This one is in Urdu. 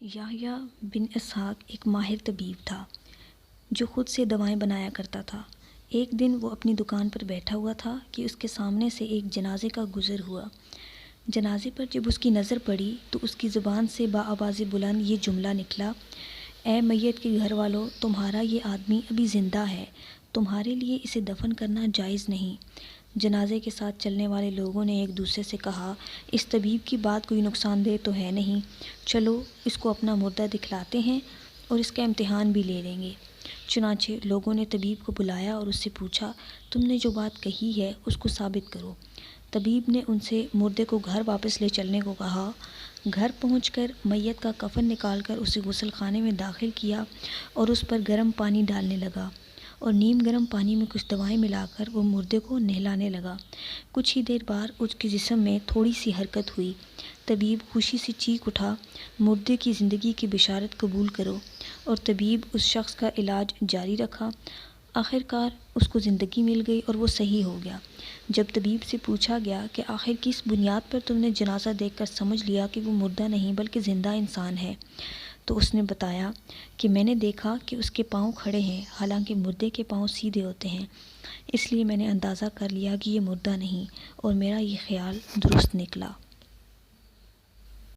یحییٰ بن اسحاق ایک ماہر طبیب تھا جو خود سے دوائیں بنایا کرتا تھا۔ ایک دن وہ اپنی دکان پر بیٹھا ہوا تھا کہ اس کے سامنے سے ایک جنازے کا گزر ہوا۔ جنازے پر جب اس کی نظر پڑی تو اس کی زبان سے بآواز بلند یہ جملہ نکلا: اے میت کے گھر والوں، تمہارا یہ آدمی ابھی زندہ ہے، تمہارے لیے اسے دفن کرنا جائز نہیں۔ جنازے کے ساتھ چلنے والے لوگوں نے ایک دوسرے سے کہا: اس طبیب کی بات کوئی نقصان دہ تو ہے نہیں، چلو اس کو اپنا مردہ دکھلاتے ہیں اور اس کا امتحان بھی لے لیں گے۔ چنانچہ لوگوں نے طبیب کو بلایا اور اس سے پوچھا: تم نے جو بات کہی ہے اس کو ثابت کرو۔ طبیب نے ان سے مردے کو گھر واپس لے چلنے کو کہا۔ گھر پہنچ کر میت کا کفن نکال کر اسے غسل خانے میں داخل کیا اور اس پر گرم پانی ڈالنے لگا اور نیم گرم پانی میں کچھ دوائیں ملا کر وہ مردے کو نہلانے لگا۔ کچھ ہی دیر بعد اس کے جسم میں تھوڑی سی حرکت ہوئی۔ طبیب خوشی سے چیخ اٹھا: مردے کی زندگی کی بشارت قبول کرو، اور طبیب اس شخص کا علاج جاری رکھا۔ آخر کار اس کو زندگی مل گئی اور وہ صحیح ہو گیا۔ جب طبیب سے پوچھا گیا کہ آخر کس بنیاد پر تم نے جنازہ دیکھ کر سمجھ لیا کہ وہ مردہ نہیں بلکہ زندہ انسان ہے، تو اس نے بتایا کہ میں نے دیکھا کہ اس کے پاؤں کھڑے ہیں، حالانکہ مردے کے پاؤں سیدھے ہوتے ہیں، اس لیے میں نے اندازہ کر لیا کہ یہ مردہ نہیں، اور میرا یہ خیال درست نکلا۔